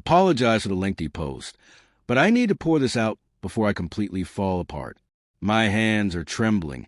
apologize for the lengthy post, but I need to pour this out before I completely fall apart. My hands are trembling,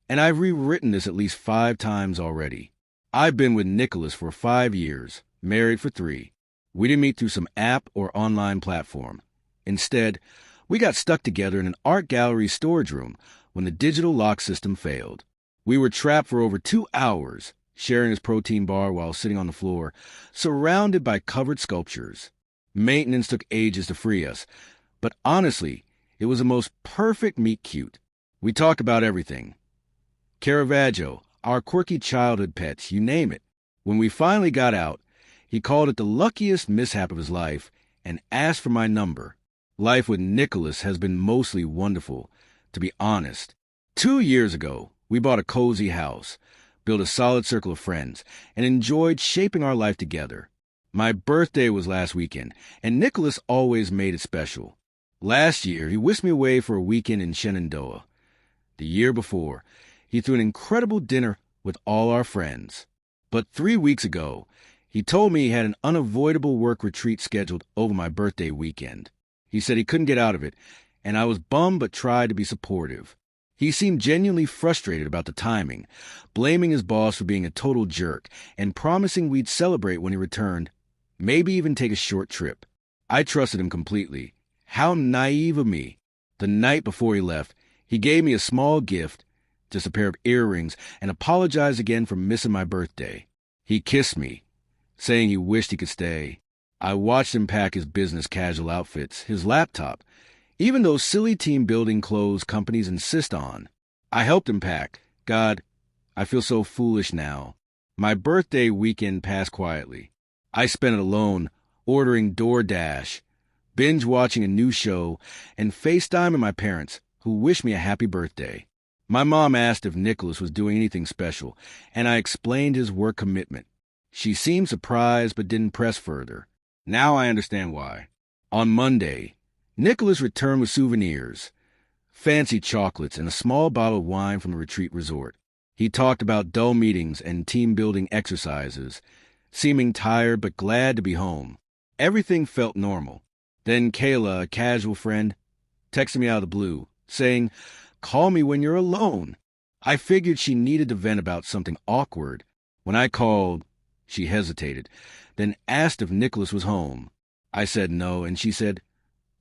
and I've rewritten this at least 5 times already. I've been with Nicholas for 5 years, married for 3. We didn't meet through some app or online platform. Instead, we got stuck together in an art gallery storage room when the digital lock system failed. We were trapped for over 2 hours, sharing his protein bar while sitting on the floor, surrounded by covered sculptures. Maintenance took ages to free us, but honestly, it was the most perfect meet-cute. We talked about everything. Caravaggio, our quirky childhood pets, you name it. When we finally got out, he called it the luckiest mishap of his life and asked for my number. Life with Nicholas has been mostly wonderful, to be honest. 2 years ago, we bought a cozy house, built a solid circle of friends, and enjoyed shaping our life together. My birthday was last weekend, and Nicholas always made it special. Last year, he whisked me away for a weekend in Shenandoah. The year before, he threw an incredible dinner with all our friends. But 3 weeks ago, he told me he had an unavoidable work retreat scheduled over my birthday weekend. He said he couldn't get out of it, and I was bummed but tried to be supportive. He seemed genuinely frustrated about the timing, blaming his boss for being a total jerk, and promising we'd celebrate when he returned, maybe even take a short trip. I trusted him completely. How naive of me. The night before he left, he gave me a small gift, just a pair of earrings, and apologized again for missing my birthday. He kissed me, saying he wished he could stay. I watched him pack his business casual outfits, his laptop, even those silly team-building clothes companies insist on. I helped him pack. God, I feel so foolish now. My birthday weekend passed quietly. I spent it alone, ordering DoorDash, binge-watching a new show, and FaceTiming my parents, who wished me a happy birthday. My mom asked if Nicholas was doing anything special, and I explained his work commitment. She seemed surprised but didn't press further. Now I understand why. On Monday, Nicholas returned with souvenirs, fancy chocolates, and a small bottle of wine from the retreat resort. He talked about dull meetings and team-building exercises, seeming tired but glad to be home. Everything felt normal. Then Kayla, a casual friend, texted me out of the blue, saying, "Call me when you're alone." I figured she needed to vent about something awkward. When I called, she hesitated, then asked if Nicholas was home. I said no, and she said,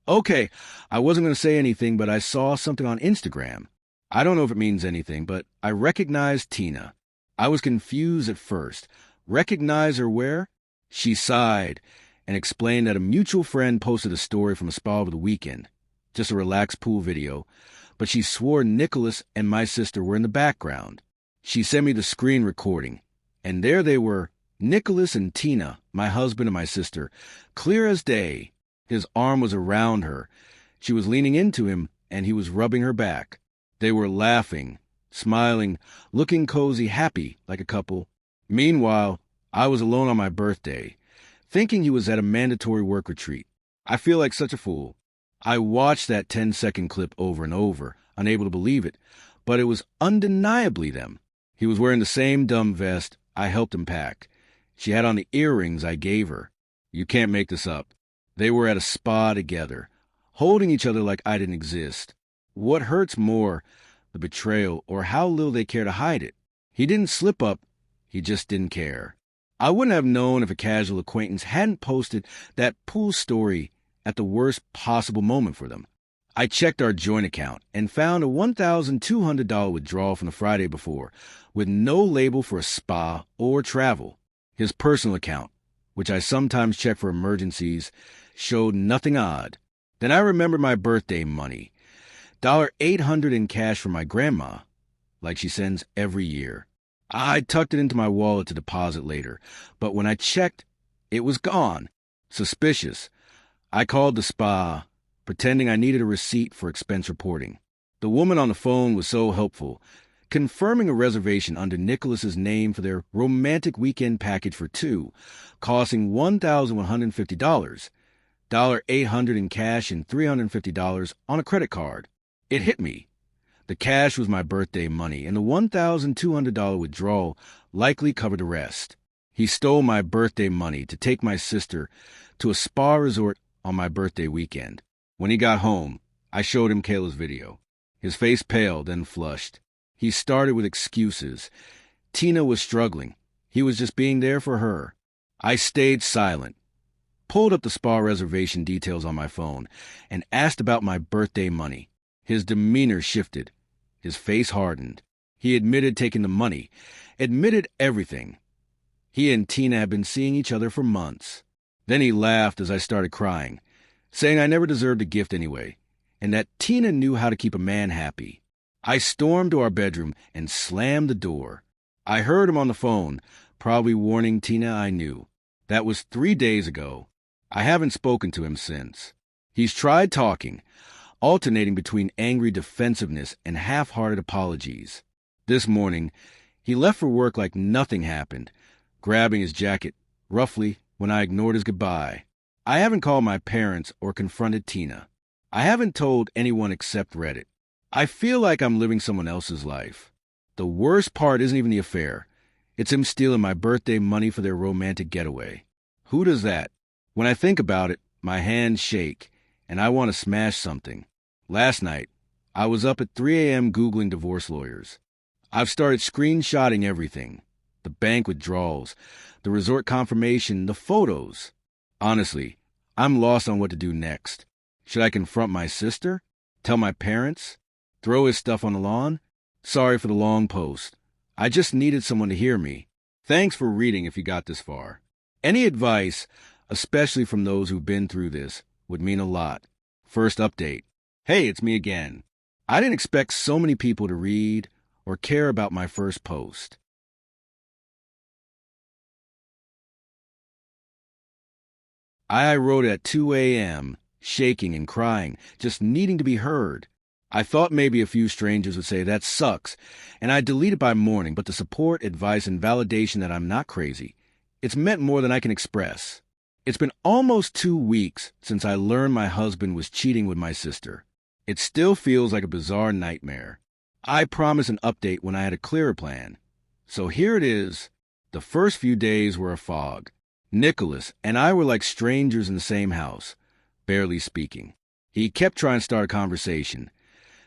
"Okay, I wasn't going to say anything, but I saw something on Instagram. I don't know if it means anything, but I recognized Tina." I was confused at first. Recognize her where? She sighed and explained that a mutual friend posted a story from a spa over the weekend, just a relaxed pool video, but she swore Nicholas and my sister were in the background. She sent me the screen recording, and there they were, Nicholas and Tina, my husband and my sister, clear as day. His arm was around her. She was leaning into him, and he was rubbing her back. They were laughing, smiling, looking cozy, happy, like a couple. Meanwhile, I was alone on my birthday, thinking he was at a mandatory work retreat. I feel like such a fool. I watched that 10-second clip over and over, unable to believe it, but it was undeniably them. He was wearing the same dumb vest I helped him pack. She had on the earrings I gave her. You can't make this up. They were at a spa together, holding each other like I didn't exist. What hurts more, the betrayal or how little they care to hide it? He didn't slip up, he just didn't care. I wouldn't have known if a casual acquaintance hadn't posted that pool story at the worst possible moment for them. I checked our joint account and found a $1,200 withdrawal from the Friday before, with no label for a spa or travel. His personal account, which I sometimes check for emergencies, showed nothing odd. Then I remembered my birthday money, $800 in cash from my grandma, like she sends every year. I tucked it into my wallet to deposit later, but when I checked, it was gone. Suspicious. I called the spa, pretending I needed a receipt for expense reporting. The woman on the phone was so helpful, confirming a reservation under Nicholas's name for their romantic weekend package for 2, costing $1,150, $800 in cash and $350 on a credit card. It hit me. The cash was my birthday money, and the $1,200 withdrawal likely covered the rest. He stole my birthday money to take my sister to a spa resort on my birthday weekend. When he got home, I showed him Kayla's video. His face paled, then flushed. He started with excuses. Tina was struggling. He was just being there for her. I stayed silent, pulled up the spa reservation details on my phone, and asked about my birthday money. His demeanor shifted. His face hardened. He admitted taking the money, admitted everything. He and Tina had been seeing each other for months. Then he laughed as I started crying, saying I never deserved a gift anyway, and that Tina knew how to keep a man happy. I stormed to our bedroom and slammed the door. I heard him on the phone, probably warning Tina I knew. That was 3 days ago. I haven't spoken to him since. He's tried talking, alternating between angry defensiveness and half-hearted apologies. This morning, he left for work like nothing happened, grabbing his jacket roughly when I ignored his goodbye. I haven't called my parents or confronted Tina. I haven't told anyone except Reddit. I feel like I'm living someone else's life. The worst part isn't even the affair. It's him stealing my birthday money for their romantic getaway. Who does that? When I think about it, my hands shake, and I want to smash something. Last night, I was up at 3 a.m. Googling divorce lawyers. I've started screenshotting everything. The bank withdrawals, the resort confirmation, the photos. Honestly, I'm lost on what to do next. Should I confront my sister? Tell my parents? Throw his stuff on the lawn? Sorry for the long post. I just needed someone to hear me. Thanks for reading if you got this far. Any advice, especially from those who've been through this, would mean a lot. First update. Hey, it's me again. I didn't expect so many people to read or care about my first post. I wrote at 2 a.m., shaking and crying, just needing to be heard. I thought maybe a few strangers would say, that sucks, and I'd delete it by morning, but the support, advice, and validation that I'm not crazy, it's meant more than I can express. It's been almost 2 weeks since I learned my husband was cheating with my sister. It still feels like a bizarre nightmare. I promised an update when I had a clearer plan. So here it is. The first few days were a fog. Nicholas and I were like strangers in the same house, barely speaking. He kept trying to start a conversation,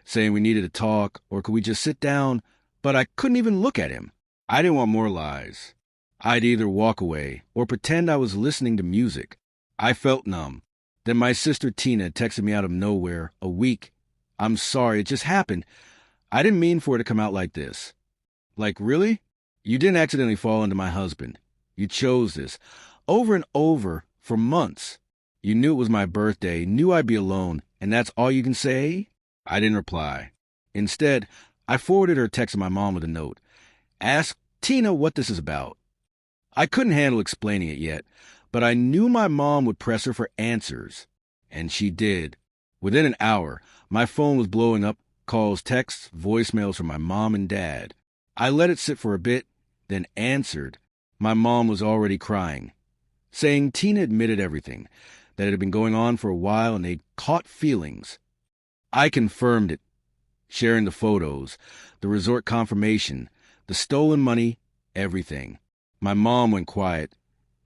saying we needed to talk or could we just sit down, but I couldn't even look at him. I didn't want more lies. I'd either walk away or pretend I was listening to music. I felt numb. Then my sister Tina texted me out of nowhere, a week. I'm sorry, it just happened. I didn't mean for it to come out like this. Like, really? You didn't accidentally fall into my husband. You chose this. Over and over, for months. You knew it was my birthday, knew I'd be alone, and that's all you can say? I didn't reply. Instead, I forwarded her text to my mom with a note. Ask Tina what this is about. I couldn't handle explaining it yet, but I knew my mom would press her for answers. And she did. Within an hour, my phone was blowing up, calls, texts, voicemails from my mom and dad. I let it sit for a bit, then answered. My mom was already crying, saying Tina admitted everything, that it had been going on for a while and they'd caught feelings. I confirmed it, sharing the photos, the resort confirmation, the stolen money, everything. My mom went quiet,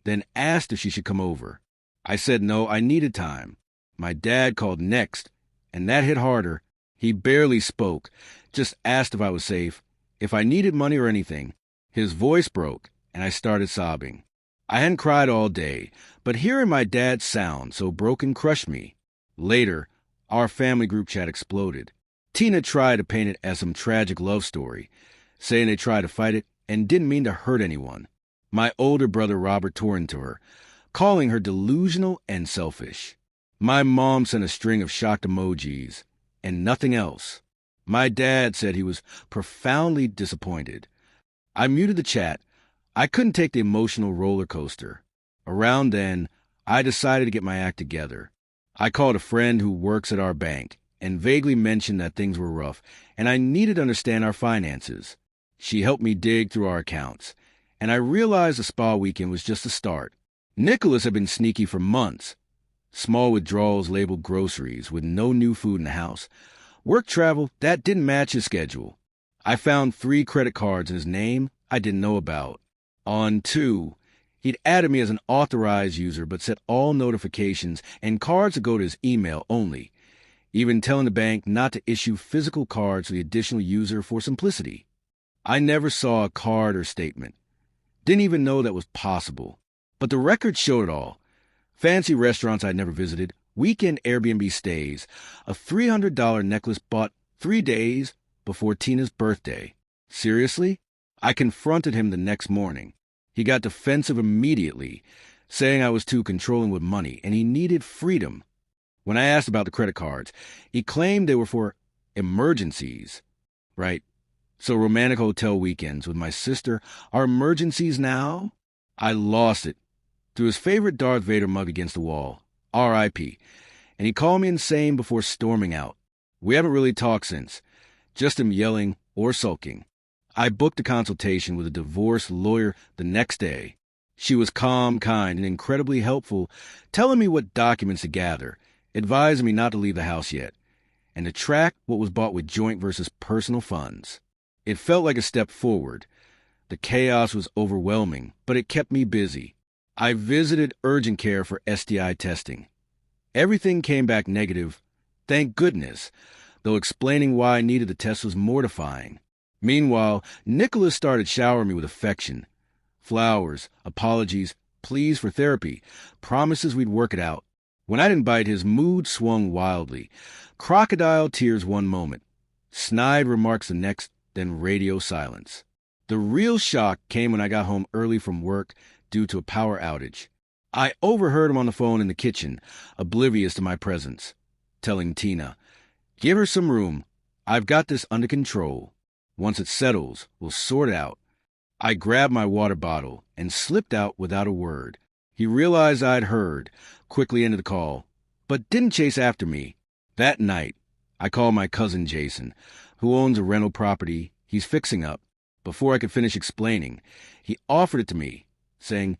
then asked if she should come over. I said no, I needed time. My dad called next, and that hit harder. He barely spoke, just asked if I was safe, if I needed money or anything. His voice broke, and I started sobbing. I hadn't cried all day, but hearing my dad's sound so broken crushed me. Later, our family group chat exploded. Tina tried to paint it as some tragic love story, saying they tried to fight it and didn't mean to hurt anyone. My older brother Robert tore into her, calling her delusional and selfish. My mom sent a string of shocked emojis, and nothing else. My dad said he was profoundly disappointed. I muted the chat. I couldn't take the emotional roller coaster. Around then, I decided to get my act together. I called a friend who works at our bank and vaguely mentioned that things were rough and I needed to understand our finances. She helped me dig through our accounts, and I realized the spa weekend was just the start. Nicholas had been sneaky for months. Small withdrawals labeled groceries with no new food in the house. Work travel, that didn't match his schedule. I found 3 credit cards in his name I didn't know about. On 2, He'd added me as an authorized user but set all notifications and cards to go to his email only, even telling the bank not to issue physical cards to the additional user for simplicity. I never saw a card or statement. Didn't even know that was possible. But the record showed it all. Fancy restaurants I'd never visited, weekend Airbnb stays, a $300 necklace bought 3 days before Tina's birthday. Seriously? I confronted him the next morning. He got defensive immediately, saying I was too controlling with money and he needed freedom. When I asked about the credit cards, he claimed they were for emergencies. Right? So romantic hotel weekends with my sister are emergencies now? I lost it. Threw his favorite Darth Vader mug against the wall, R.I.P., and he called me insane before storming out. We haven't really talked since, just him yelling or sulking. I booked a consultation with a divorce lawyer the next day. She was calm, kind, and incredibly helpful, telling me what documents to gather, advising me not to leave the house yet, and to track what was bought with joint versus personal funds. It felt like a step forward. The chaos was overwhelming, but it kept me busy. I visited urgent care for STI testing. Everything came back negative, thank goodness, though explaining why I needed the test was mortifying. Meanwhile, Nicholas started showering me with affection. Flowers, apologies, pleas for therapy, promises we'd work it out. When I didn't bite, his mood swung wildly. Crocodile tears one moment, snide remarks the next, then radio silence. The real shock came when I got home early from work due to a power outage. I overheard him on the phone in the kitchen, oblivious to my presence, telling Tina, "Give her some room. I've got this under control. Once it settles, we'll sort it out." I grabbed my water bottle and slipped out without a word. He realized I'd heard, quickly ended the call, but didn't chase after me. That night, I called my cousin Jason, who owns a rental property he's fixing up. Before I could finish explaining, he offered it to me, saying,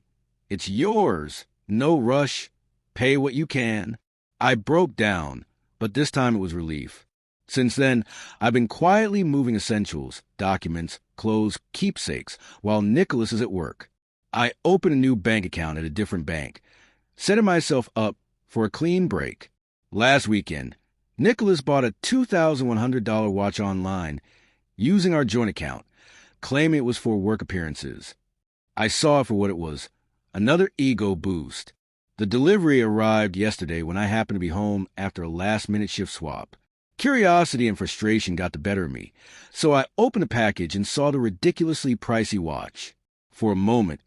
"It's yours. No rush. Pay what you can." I broke down, but this time it was relief. Since then, I've been quietly moving essentials, documents, clothes, keepsakes, while Nicholas is at work. I opened a new bank account at a different bank, setting myself up for a clean break. Last weekend, Nicholas bought a $2,100 watch online using our joint account, claiming it was for work appearances. I saw it for what it was, another ego boost. The delivery arrived yesterday when I happened to be home after a last-minute shift swap. Curiosity and frustration got the better of me, so I opened the package and saw the ridiculously pricey watch. For a moment,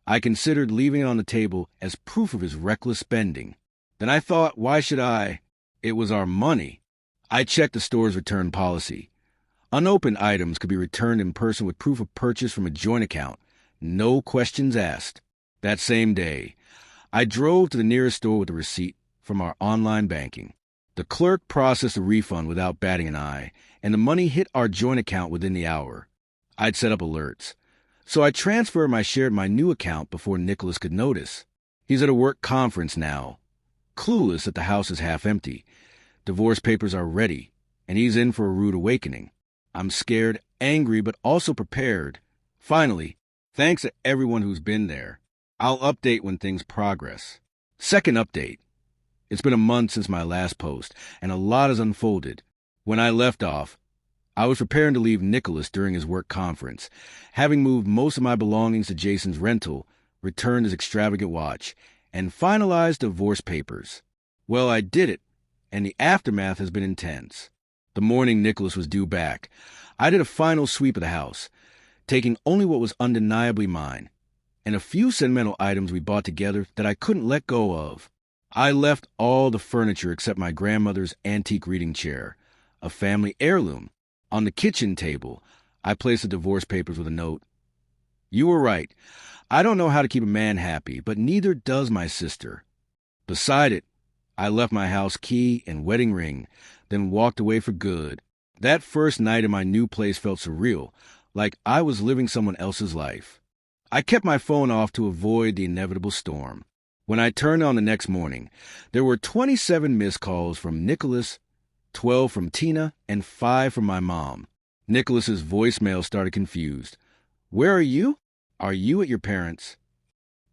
I considered leaving it on the table as proof of his reckless spending. Then I thought, why should I? It was our money. I checked the store's return policy. Unopened items could be returned in person with proof of purchase from a joint account. No questions asked. That same day, I drove to the nearest store with the receipt from our online banking. The clerk processed the refund without batting an eye, and the money hit our joint account within the hour. I'd set up alerts, so I transferred my share to my new account before Nicholas could notice. He's at a work conference now, clueless that the house is half empty. Divorce papers are ready, and he's in for a rude awakening. I'm scared, angry, but also prepared. Finally, thanks to everyone who's been there. I'll update when things progress. Second update. It's been a month since my last post, and a lot has unfolded. When I left off, I was preparing to leave Nicholas during his work conference, having moved most of my belongings to Jason's rental, returned his extravagant watch, and finalized divorce papers. Well, I did it, and the aftermath has been intense. The morning Nicholas was due back, I did a final sweep of the house, taking only what was undeniably mine, and a few sentimental items we bought together that I couldn't let go of. I left all the furniture except my grandmother's antique reading chair, a family heirloom. On the kitchen table, I placed the divorce papers with a note. "You were right. I don't know how to keep a man happy, but neither does my sister." Beside it, I left my house key and wedding ring, then walked away for good. That first night in my new place felt surreal, like I was living someone else's life. I kept my phone off to avoid the inevitable storm. When I turned on the next morning, there were 27 missed calls from Nicholas, 12 from Tina, and 5 from my mom. Nicholas's voicemail started confused. "Where are you? Are you at your parents'?"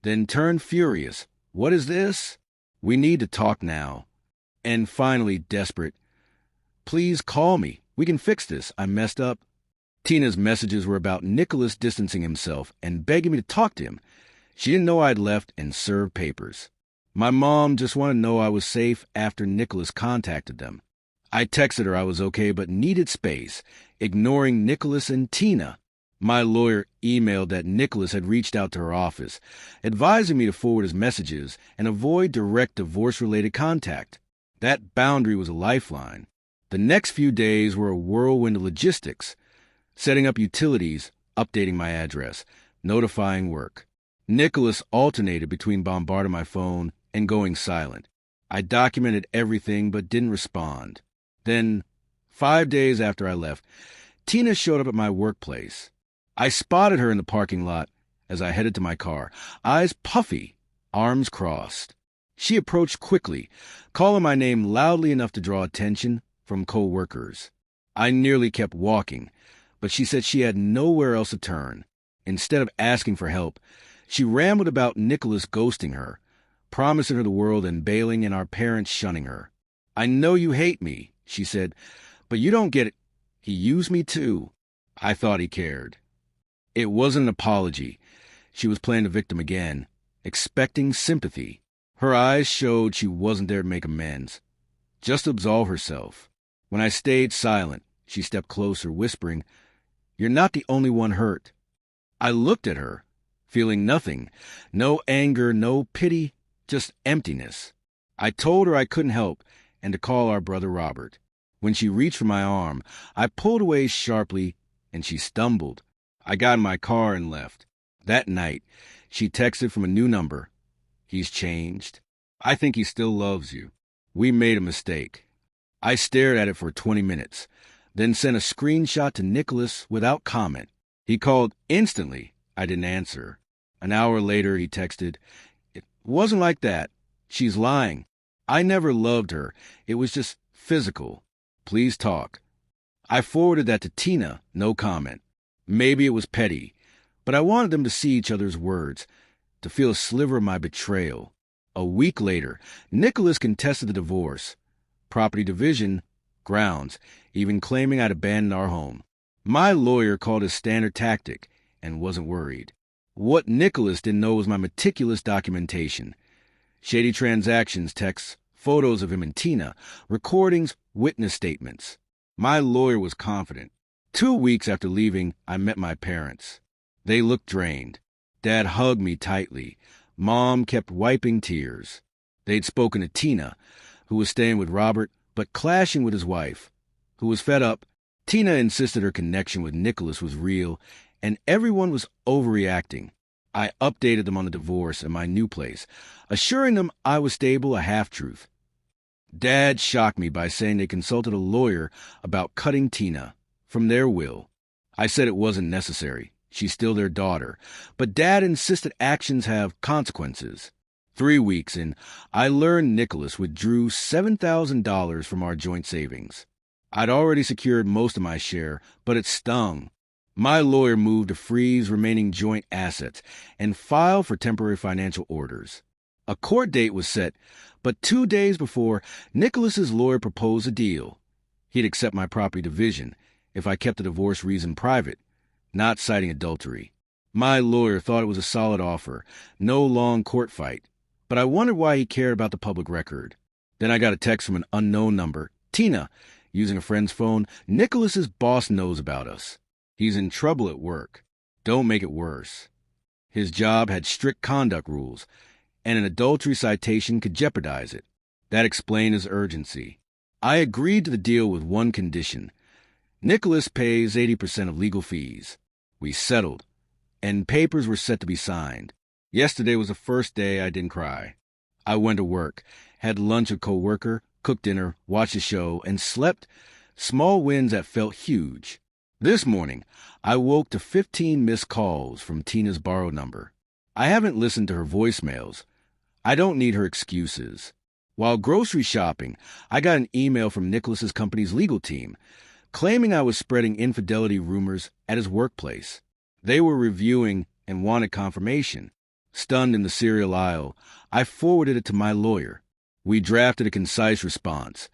then turned furious. What is this? We need to talk now. And finally, desperate. Please call me. We can fix this. I messed up. Tina's messages were about Nicholas distancing himself and begging me to talk to him. She didn't know I'd left and served papers. My mom just wanted to know I was safe after Nicholas contacted them. I texted her I was okay but needed space, ignoring Nicholas and Tina. My lawyer emailed that Nicholas had reached out to her office, advising me to forward his messages and avoid direct divorce-related contact. That boundary was a lifeline. The next few days were a whirlwind of logistics, setting up utilities, updating my address, notifying work. Nicholas alternated between bombarding my phone and going silent. I documented everything but didn't respond. Then, 5 days after I left, Tina showed up at my workplace. I spotted her in the parking lot as I headed to my car, eyes puffy, arms crossed. She approached quickly, calling my name loudly enough to draw attention from co-workers. I nearly kept walking, but she said she had nowhere else to turn. Instead of asking for help, she rambled about Nicholas ghosting her, promising her the world and bailing and our parents shunning her. I know you hate me, she said, but you don't get it. He used me too. I thought he cared. It wasn't an apology. She was playing the victim again, expecting sympathy. Her eyes showed she wasn't there to make amends, just to absolve herself. When I stayed silent, she stepped closer, whispering, "You're not the only one hurt." I looked at her, feeling nothing, no anger, no pity, just emptiness. I told her I couldn't help and to call our brother Robert. When she reached for my arm, I pulled away sharply, and she stumbled. I got in my car and left. That night, she texted from a new number. "He's changed. I think he still loves you. We made a mistake." I stared at it for 20 minutes, then sent a screenshot to Nicholas without comment. He called instantly. I didn't answer. An hour later, he texted, "It wasn't like that. She's lying. I never loved her. It was just physical. Please talk." I forwarded that to Tina, no comment. Maybe it was petty, but I wanted them to see each other's words, to feel a sliver of my betrayal. A week later, Nicholas contested the divorce. Property division, grounds, even claiming I'd abandoned our home. My lawyer called it standard tactic and wasn't worried. What Nicholas didn't know was my meticulous documentation. Shady transactions, texts, photos of him and Tina, recordings, witness statements. My lawyer was confident. 2 weeks after leaving, I met my parents. They looked drained. Dad hugged me tightly. Mom kept wiping tears. They'd spoken to Tina, who was staying with Robert, but clashing with his wife, who was fed up. Tina insisted her connection with Nicholas was real, and everyone was overreacting. I updated them on the divorce and my new place, assuring them I was stable, a half-truth. Dad shocked me by saying they consulted a lawyer about cutting Tina from their will. I said it wasn't necessary. She's still their daughter. But Dad insisted actions have consequences. 3 weeks in, I learned Nicholas withdrew $7,000 from our joint savings. I'd already secured most of my share, but it stung. My lawyer moved to freeze remaining joint assets and file for temporary financial orders. A court date was set, but 2 days before, Nicholas's lawyer proposed a deal. He'd accept my property division if I kept the divorce reason private, not citing adultery. My lawyer thought it was a solid offer, no long court fight, but I wondered why he cared about the public record. Then I got a text from an unknown number. "Tina, using a friend's phone, Nicholas's boss knows about us. He's in trouble at work. Don't make it worse." His job had strict conduct rules, and an adultery citation could jeopardize it. That explained his urgency. I agreed to the deal with one condition. Nicholas pays 80% of legal fees. We settled, and papers were set to be signed. Yesterday was the first day I didn't cry. I went to work, had lunch with a co-worker, cooked dinner, watched a show, and slept. Small wins that felt huge. This morning, I woke to 15 missed calls from Tina's borrowed number. I haven't listened to her voicemails. I don't need her excuses. While grocery shopping, I got an email from Nicholas's company's legal team, claiming I was spreading infidelity rumors at his workplace. They were reviewing and wanted confirmation. Stunned in the cereal aisle, I forwarded it to my lawyer. We drafted a concise response,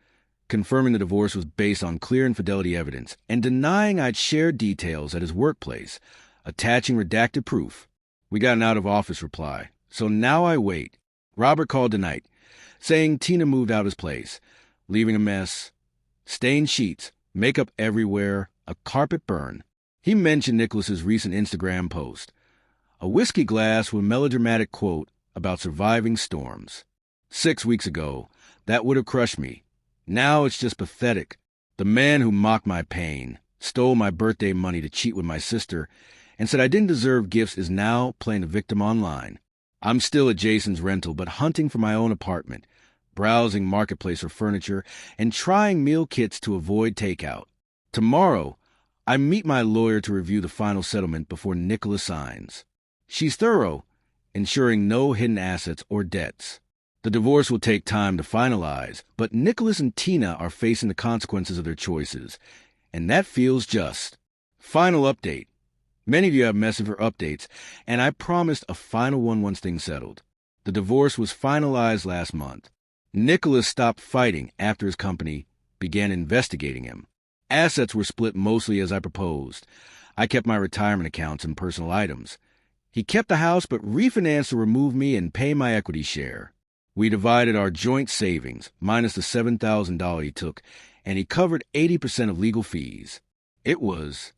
confirming the divorce was based on clear infidelity evidence and denying I'd shared details at his workplace, attaching redacted proof. We got an out-of-office reply, so now I wait. Robert called tonight, saying Tina moved out of his place, leaving a mess, stained sheets, makeup everywhere, a carpet burn. He mentioned Nicholas's recent Instagram post, a whiskey glass with a melodramatic quote about surviving storms. 6 weeks ago, that would have crushed me. Now it's just pathetic. The man who mocked my pain, stole my birthday money to cheat with my sister, and said I didn't deserve gifts is now playing the victim online. I'm still at Jason's rental, but hunting for my own apartment, browsing Marketplace for furniture, and trying meal kits to avoid takeout. Tomorrow, I meet my lawyer to review the final settlement before Nicholas signs. She's thorough, ensuring no hidden assets or debts. The divorce will take time to finalize, but Nicholas and Tina are facing the consequences of their choices, and that feels just. Final update. Many of you have messaged for updates, and I promised a final one once things settled. The divorce was finalized last month. Nicholas stopped fighting after his company began investigating him. Assets were split mostly as I proposed. I kept my retirement accounts and personal items. He kept the house but refinanced to remove me and pay my equity share. We divided our joint savings, minus the $7,000 he took, and he covered 80% of legal fees. It was